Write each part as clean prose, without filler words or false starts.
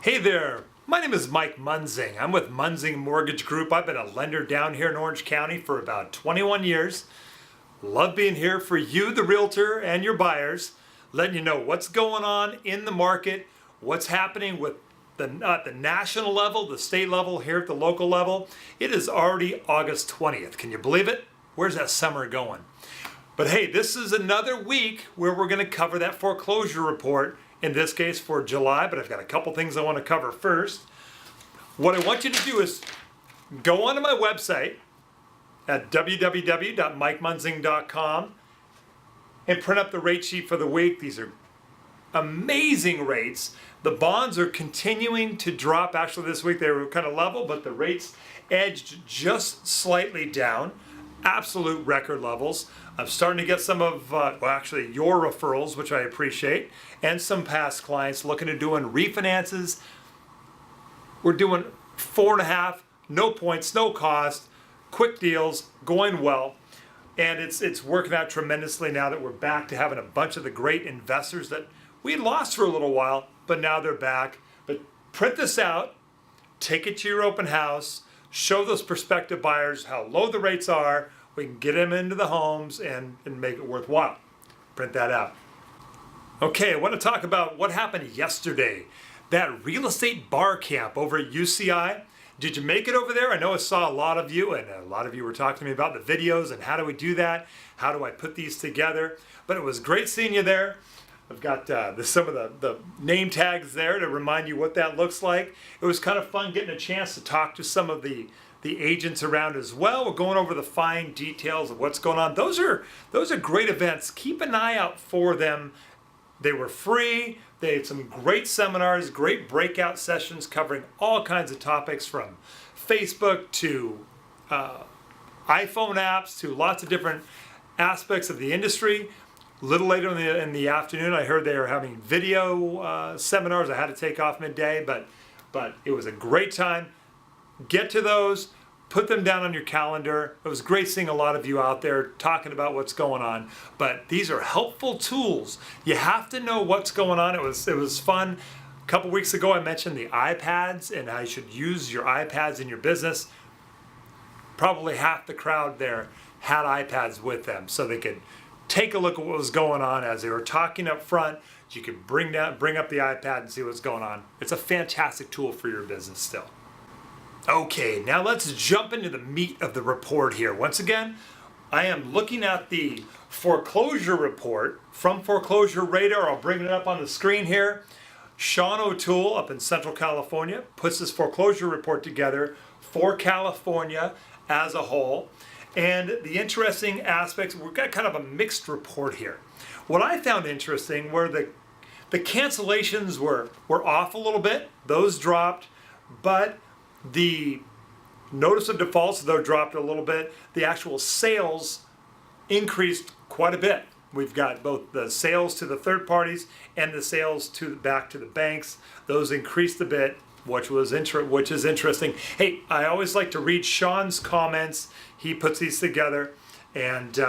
Hey there, my name is Mike Munzing. I'm with Munzing Mortgage Group. I've been a lender down here in Orange County for about 21 years. Love being here for you, the realtor, and your buyers, letting you know what's going on in the market, what's happening with at the national level, the state level, here at the local level. It is already August 20th. Can you believe it? Where's that summer going? But hey, this is another week where we're going to cover that foreclosure report, in this case for July, but I've got a couple things I want to cover first. What I want you to do is go onto my website at www.mikemunzing.com and print up the rate sheet for the week. These are amazing rates. The bonds are continuing to drop. Actually, this week they were kind of level, but the rates edged just slightly down. Absolute record levels. I'm starting to get some of, actually your referrals, which I appreciate, and some past clients looking at doing refinances. We're doing 4.5, no points, no cost, quick deals, going well. And it's working out tremendously now that we're back to having a bunch of the great investors that we had lost for a little while, but now they're back. But print this out, take it to your open house, show those prospective buyers how low the rates are. We can get them into the homes and make it worthwhile. Print that out. Okay, I want to talk about what happened yesterday. That real estate bar camp over at UCI. Did you make it over there? I know I saw a lot of you, and a lot of you were talking to me about the videos and how do we do that? How do I put these together? But it was great seeing you there. I've got some of the name tags there to remind you what that looks like. It was kind of fun getting a chance to talk to some of the agents around as well. We're going over the fine details of what's going on. Those are great events. Keep an eye out for them. They were free. They had some great seminars, great breakout sessions covering all kinds of topics from Facebook to iPhone apps to lots of different aspects of the industry. A little later in the afternoon, I heard they were having video seminars. I had to take off midday, but it was a great time. Get to those, put them down on your calendar. It was great seeing a lot of you out there talking about what's going on. But these are helpful tools. You have to know what's going on. It was fun. A couple weeks ago, I mentioned the iPads and how you should use your iPads in your business. Probably half the crowd there had iPads with them, so they could take a look at what was going on as they were talking up front. You could bring up the iPad and see what's going on. It's a fantastic tool for your business still. Okay, now let's jump into the meat of the report here. Once again, I am looking at the foreclosure report from Foreclosure Radar. I'll bring it up on the screen here. Sean O'Toole up in Central California puts this foreclosure report together for California as a whole. And the interesting aspects, we've got kind of a mixed report here. What I found interesting were the cancellations were off a little bit. Those dropped, but the notice of defaults, though, dropped a little bit. The actual sales increased quite a bit. We've got both the sales to the third parties and the sales back to the banks. Those increased a bit, which is interesting. Hey, I always like to read Sean's comments. He puts these together, and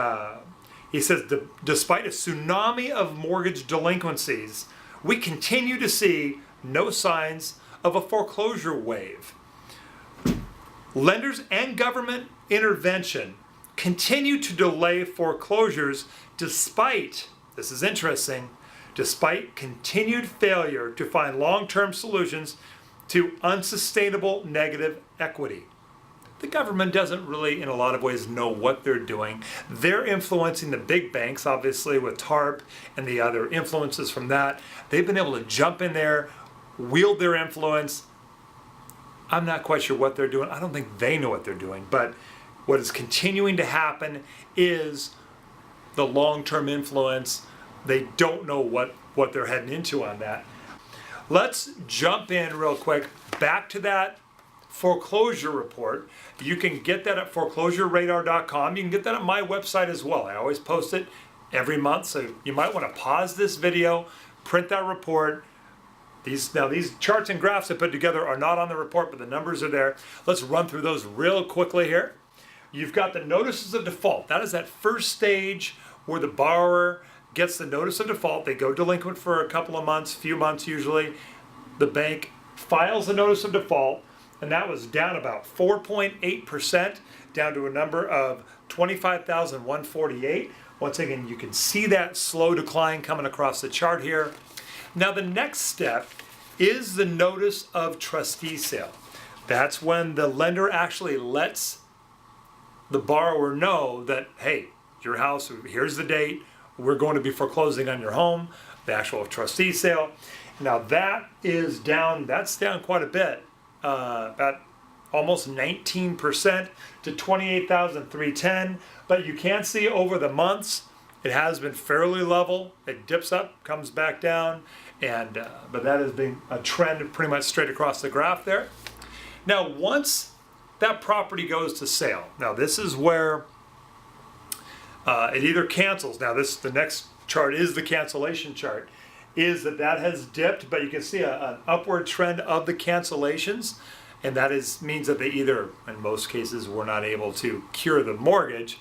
he says, despite a tsunami of mortgage delinquencies, we continue to see no signs of a foreclosure wave. Lenders and government intervention continue to delay foreclosures despite, this is interesting, despite continued failure to find long-term solutions to unsustainable negative equity. The government doesn't really, in a lot of ways, know what they're doing. They're influencing the big banks, obviously, with TARP and the other influences from that. They've been able to jump in there, wield their influence. I'm not quite sure what they're doing. I don't think they know what they're doing. But what is continuing to happen is the long-term influence. They don't know what they're heading into on that. Let's jump in real quick back to that foreclosure report. You can get that at foreclosureradar.com. You can get that on my website as well. I always post it every month, so you might want to pause this video, print that report. These charts and graphs I put together are not on the report, but the numbers are there. Let's run through those real quickly here. You've got the notices of default. That is that first stage where the borrower gets the notice of default. They go delinquent for a couple of months, few months usually. The bank files a notice of default, and that was down about 4.8%, down to a number of 25,148. Once again, you can see that slow decline coming across the chart here. Now the next step is the notice of trustee sale. That's when the lender actually lets the borrower know that, hey, your house, here's the date, we're going to be foreclosing on your home, the actual trustee sale. Now that is down, that's down quite a bit, about almost 19% to 28,310. But you can see over the months, it has been fairly level. It dips up, comes back down, and but that has been a trend pretty much straight across the graph there. Now, once that property goes to sale, now this is where it either cancels. Now the next chart is the cancellation chart, is that has dipped, but you can see an upward trend of the cancellations, and that means that they either, in most cases, were not able to cure the mortgage.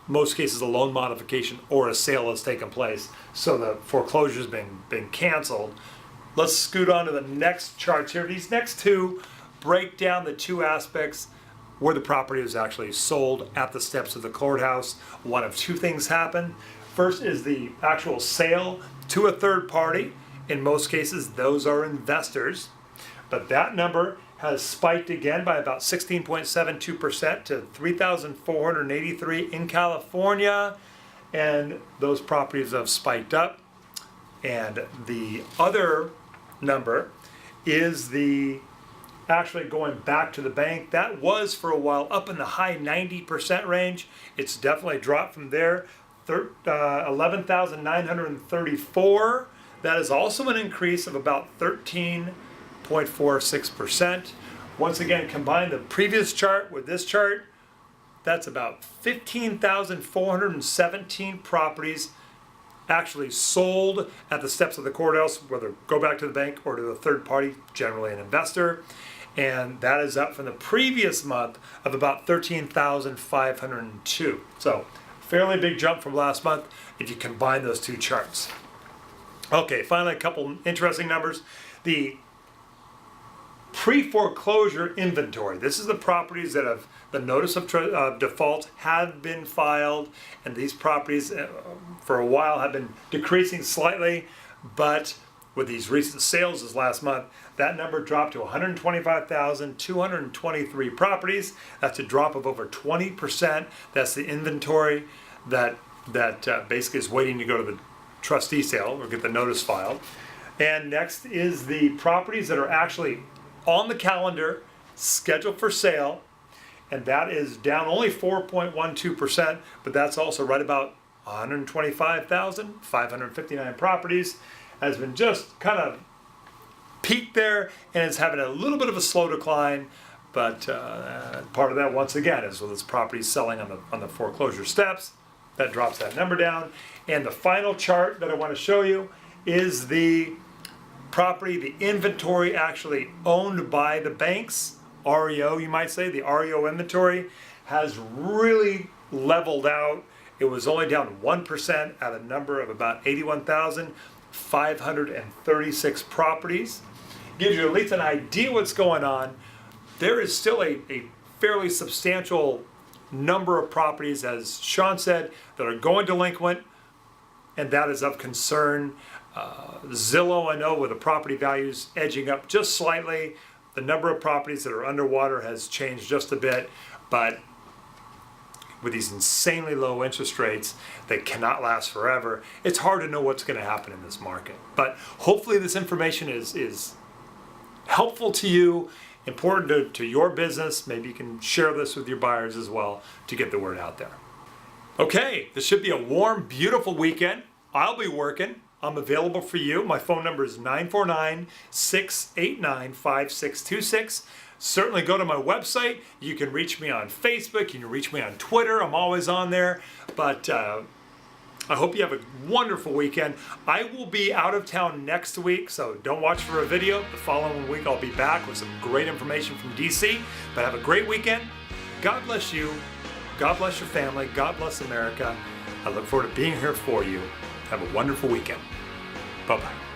Most cases, a loan modification or a sale has taken place, so the foreclosure has been canceled. Let's scoot on to the next charts here. These next two break down the two aspects where the property was actually sold at the steps of the courthouse. One of two things happen. First is the actual sale to a third party. In most cases, those are investors, but that number has spiked again by about 16.72% to 3,483 in California, and those properties have spiked up. And the other number is the actually going back to the bank. That was for a while up in the high 90% range. It's definitely dropped from there. 11,934. That is also an increase of about 13.46%. Once again, combine the previous chart with this chart, that's about 15,417 properties actually sold at the steps of the courthouse, whether go back to the bank or to a third party, generally an investor. And that is up from the previous month of about 13,502. So fairly big jump from last month if you combine those two charts. Okay, finally, a couple interesting numbers. The pre-foreclosure inventory. This is the properties that have the notice of default have been filed, and these properties for a while have been decreasing slightly, but with these recent sales this last month, that number dropped to 125,223 properties. That's a drop of over 20%. That's the inventory that basically is waiting to go to the trustee sale or get the notice filed. And next is the properties that are actually on the calendar, scheduled for sale, and that is down only 4.12%, but that's also right about 125,559 properties, has been just kind of peaked there and is having a little bit of a slow decline, but part of that once again is with this property selling on the foreclosure steps. That drops that number down. And the final chart that I want to show you is the property, the inventory actually owned by the banks, REO you might say. The REO inventory has really leveled out. It was only down 1% at a number of about 81,536 properties. Gives you at least an idea what's going on. There is still a fairly substantial number of properties, as Sean said, that are going delinquent, and that is of concern. Zillow, I know, with the property values edging up just slightly, the number of properties that are underwater has changed just a bit, but with these insanely low interest rates that cannot last forever, it's hard to know what's going to happen in this market. But hopefully this information is helpful to you, important to your business. Maybe you can share this with your buyers as well to get the word out there. Okay, this should be a warm, beautiful weekend. I'll be working. I'm available for you. My phone number is 949-689-5626. Certainly go to my website. You can reach me on Facebook. You can reach me on Twitter. I'm always on there. But I hope you have a wonderful weekend. I will be out of town next week, so don't watch for a video. The following week I'll be back with some great information from DC. But have a great weekend. God bless you. God bless your family. God bless America. I look forward to being here for you. Have a wonderful weekend. Bye-bye.